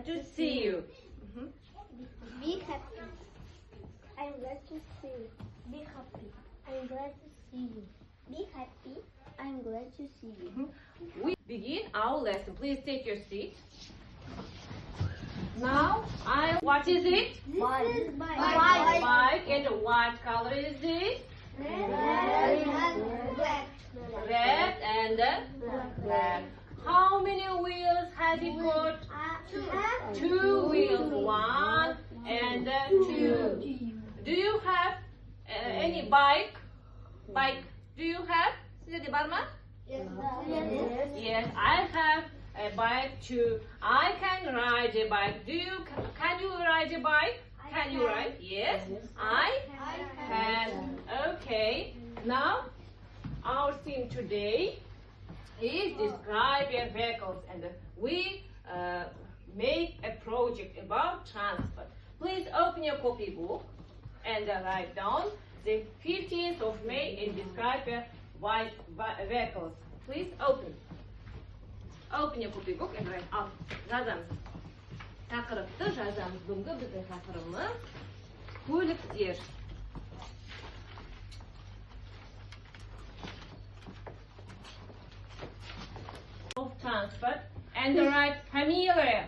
glad to see you. Be happy. I'm glad to see you. Be happy. I'm glad to see you. Be happy. I'm glad to see you. We begin our lesson. Please take your seat. Now, what is it? Bike. Bike. And what color is it? Red. Black. Red and black. How many wheels has it got? Two wheels. One and two. Do you have any bike? Bike. Do you have? Size de var mı? Yes, I have a bike too. I can ride a bike. Can you ride a bike? Can you ride? Yes, I can. Okay. Now, our theme today is describe your vehicles, and we make a project about transport. Please open your copybook and write down the 15th of May and describe your vehicles. Please open. Open your copybook and write out. Жазамыз. Тақырыпты жазамыз. Бүгінгі біздің тақырыбымыз көліктер. Of transport and write familiar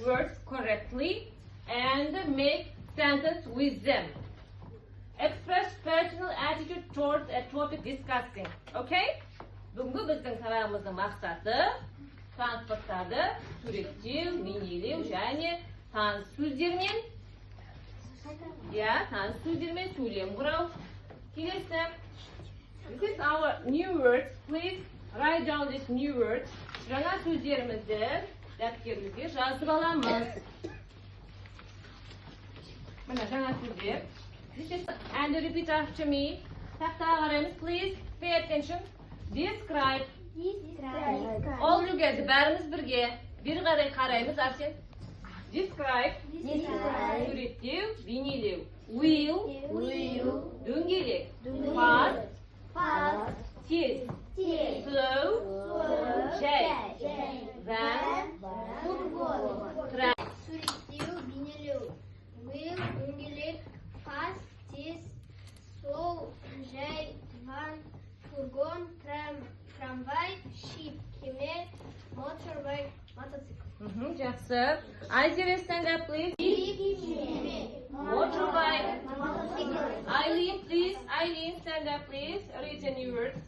words correctly and make sentence with them. Express personal attitude towards a topic discussing. Okay? Бүгінгі біздің сабағымыздың мақсаты transporттарды суреттеу, бейнелеу және таныс сөздермен сөйлем құрау. Келесі. This is our new words. Please write down these new words. Жаңа сөздерімізді дәптерлерге жазып аламыз. Мына жаңа сөздер. And repeat after me. Тақтаға қараймыз. Please pay attention. Describe. All together. Бәріміз бірге. Bir қараймыз. Арсен. Describe. Суреттеу, бейнелеу. Wheel. Дөңгелек. Fast. Tez. Slow. Jay. Van. Track. Суреттеу, бейнелеу. Wheel, дөңгелек, fast, тез, slow, жай, van, фургон, трамвай, ship, кеме, motorbike, мотоцикл. Жақсы. Айзере, stand up, please. Motorbike. Eileen, please. Eileen, stand up, please. Read the new words.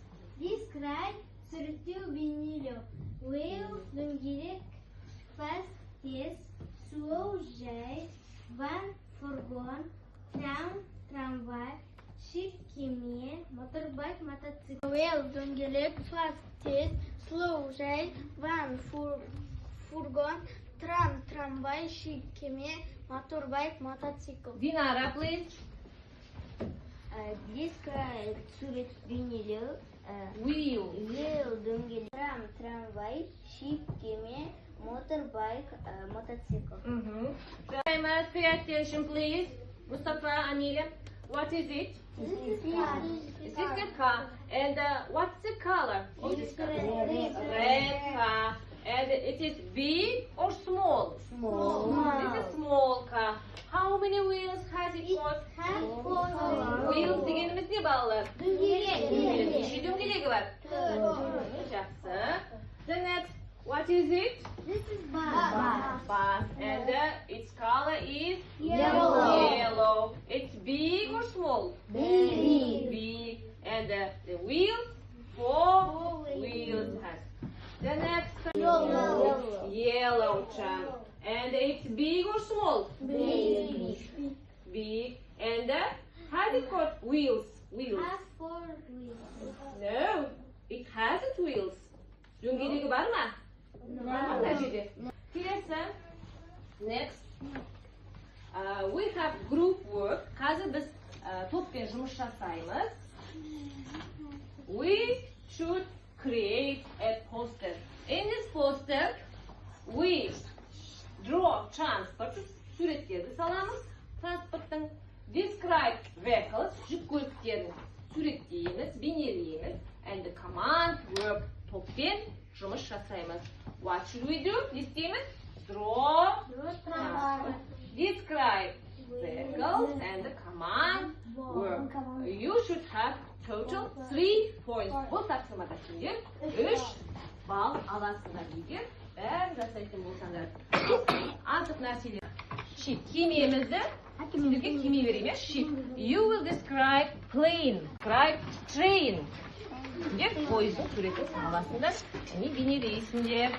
Describe, суреттеу, бейнелеу. Wheel, дөңгелек, fast, тез, slow, жай, van, фургон, трамвай, ship, кеме, motorbike, мотоцикл. Wheel, дөңгелек, fast, тез, slow, жай, van, фургон, трамвай, ship, кеме, motorbike, мотоцикл. Dinara, please. Describe, сурет, бейнелеу. Wheel. Дөңгелек, трамвай, ship, кеме, motorbike, мотоцикл. Timer, pay attention, please. Mustafa, Amelia, what is it? This This is a car. And what's the color of this car? Red car. And it is big or small? Small. This is small car. How many wheels has it got? Wheels degenimiz ne bağlı? Dişi döngülegi var. Жақсы. The next, what is it? This is bus. And its color is Yellow. It's big or small? Big. And the wheels, four wheels has. The next, yellow truck. And it's big or small? Big. And has it got wheels? Has 4 wheels. No, it hasn't wheels. Döngülegi var mı? Келесі. Next. We have group work. Қазір біз топпен жұмыс жасаймыз. We should create a poster. In this poster, we draw transport. Суреттерді саламыз. Transporттың. Describe vehicles. Жүк көліктерін суреттейміз, бейнелейміз. And the command work. Топпен жұмыс жасаймыз. What should we do? Не істейміз? Draw taqsimada keyin 3 ball alasizlar deydi. Bari жасайтын болсаңдар. Артық нәрселер. Sheep. Кимеймізді. Сіздерге кимей берейін. Sheep. You will describe plane. Describe train. Деп пойыздың суретін саласыңдар. Және бейнелейсіңдер.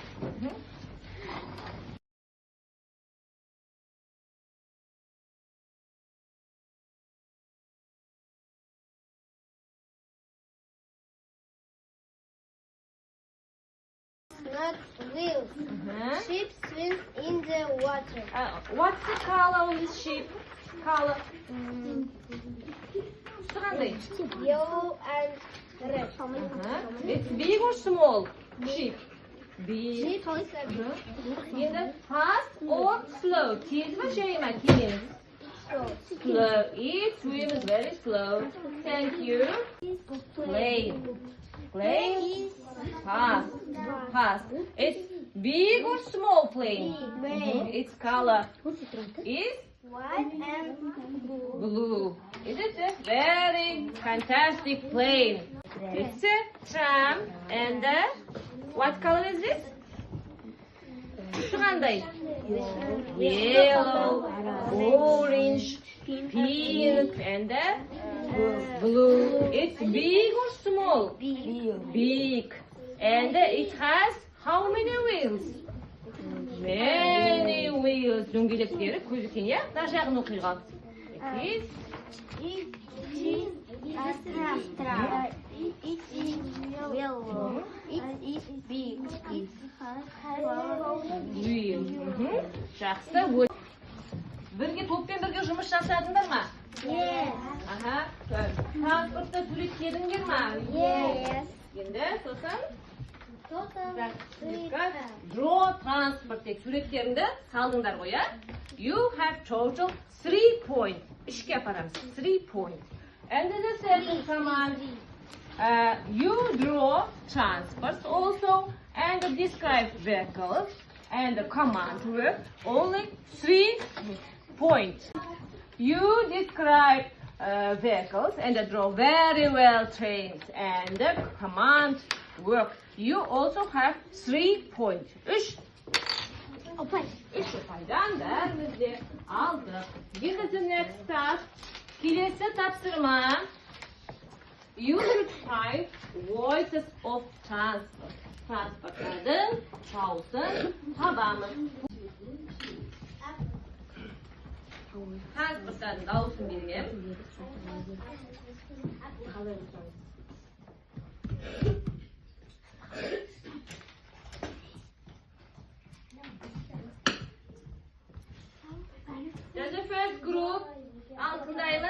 Not wheels. Ship swims in the water. What's the color of this ship? Color. Қандай? Yellow and red. It's big or small? Ship. Big. Ship is Енді fast or slow? Тез ба жай ма кемеңіз? Slow. It swims very slow. Thank you. Plane. Plane. Fast. Fast. It's big or small plane? Its color is white and blue. It is a very fantastic plane. It's a tram and what color is this? Қандай? Yellow, orange, pink and blue. It's big or small? Big. And it has how many wheels? Many wheels. Дөңгелектері көп екен, иә? Мына жағын оқиға. It is yellow. It is big. It has Wheel. Жақсы. Бірге топпен бірге жұмыс жасадыңдар ма? yes. Аха. Транспортта суреттедіңдер ма? Yes. Енді сосын Total draw transport тек суреттеріңді салдыңдар ғой, иә? You have total 3 points. Ішке апарамыз. 3 points. And the second command, you draw transports also and describe vehicles and the command work only 3 points. You describe vehicles and draw very well trains and the command work. You also have 3 points. 3 ұпайдан бәрімізде алдық. This is the next task. Келесі тапсырма. You should find voices of transport. Transportардың дауысын табамыз. Transportардың дауысын берем. There's the first group. Altındayız.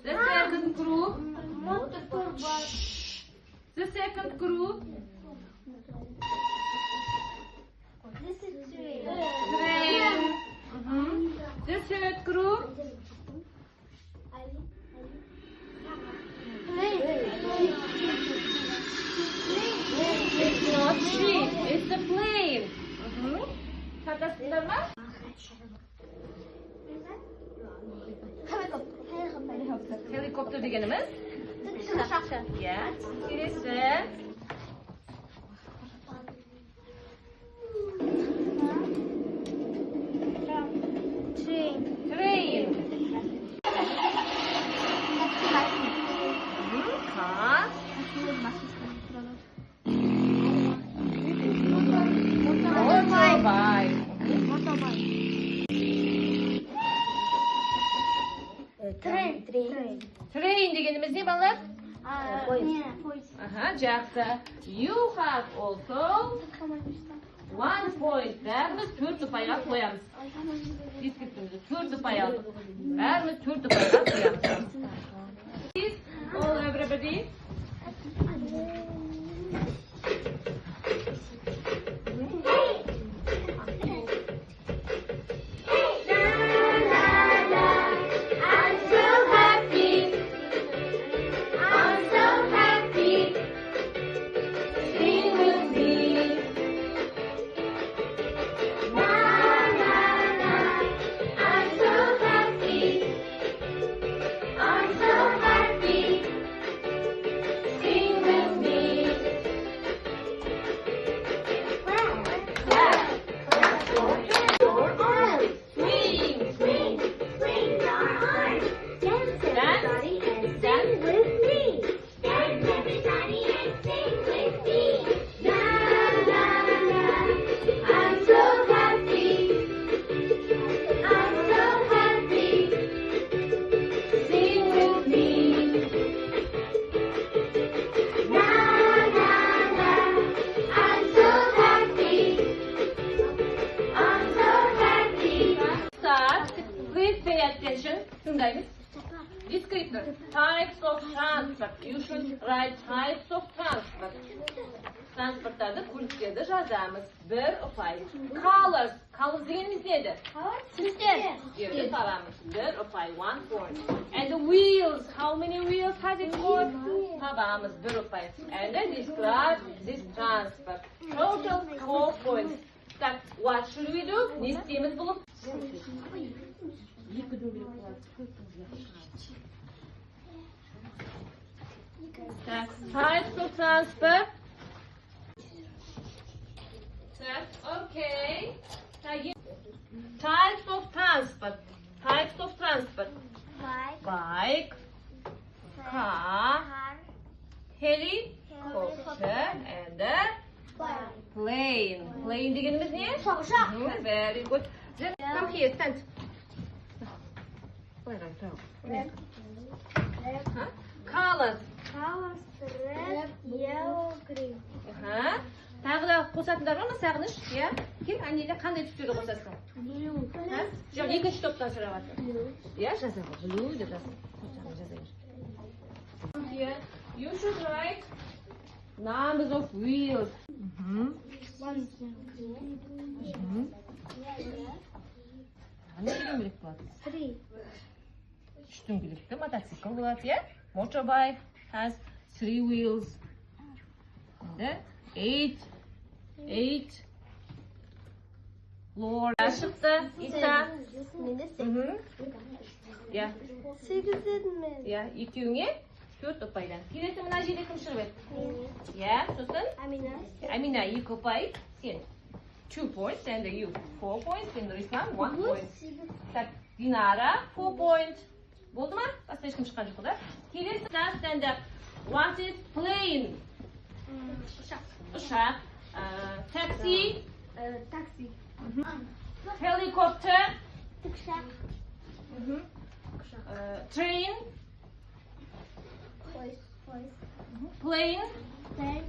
The second group. The second group. This is Train. The third group. It's not ship. It's a plane. Çatasınlar mı? Helikopter degenimiz. Yeah. Birisi. Train. Car. Motorbike. Train degenimiz ne balık? Aha, жақсы. You have also 1 point. Бәріміз 4 ұпайға қоямыз. Дискретімізді 4 ұпай алдық. Бәріміз 4 ұпайға қоямыз. All everybody. transport. You should write types of transport. Transportlarda kulitlarda yazamiz. Bir opay. Colors. Colors deganimiz neydi? Yerda topamiz. Bir opay. 1 point. And the wheels. How many wheels has it got? Topamiz. Bir opay. And then describe this transport. Total 4 points. Так, what should we do? Ne isteyimiz bulup? Types of transport. Okay. Types of transport. Types of transport. Bike, car, helicopter, and a plane. Plane deganimiz ne? Very good. Come here, stand. Colors. Yellow, green. Tag'da ko'rsatuvlar bormi, Sag'inish? Ya, kel, ananglar qanday tusda ko'rsatsin? Ha? Yo'q, ikkinchi to'pdan so'rayapti. Ya, yozaver. Blue deb yozaver. Here, you should write numbers of wheels. Three. Tushungilikda mototsikl bo'ladi, ya? Motorbike has 3 wheels. And 8 floor. Chiqdi, ita. Ya. 8 dedimmi? Ya, ikkiunga 4 o'paydan. Kelasi mana yerda kim shirib? Ya, so'sin. Amina, you o'pay. Sen 2 points and you 4 points and Ruslan 1 point. Tak, Dinara 4 points. Bo'ldimi? Pastda hech kim chiqqan yo'q-da. Kelasi stand up. What is plane? Ushaq. Taxi. Taxi. Helicopter. Ushaq. Train. Plane. Plane.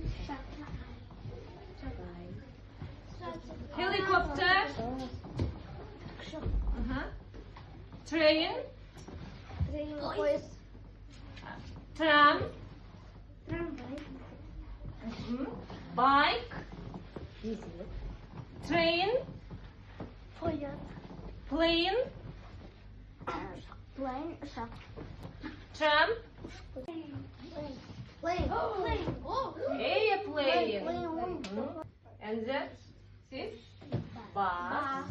Helicopter. Train. Tram. Bike. Train. Plane. Tram. Airplane. And then this bus.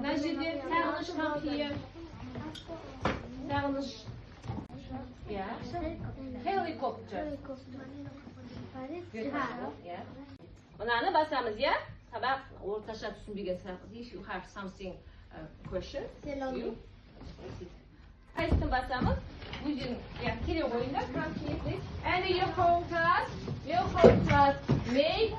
Najidi, Sag'inish come here. Sag'inish. Yeah. Helicopter. Yeah. Bunani basamiz, ya? Sabab o'rtacha tushunmagan if you have something question. You. Qaysini basamiz? Bugün ya keling o'yinlar, come here please. And your whole class make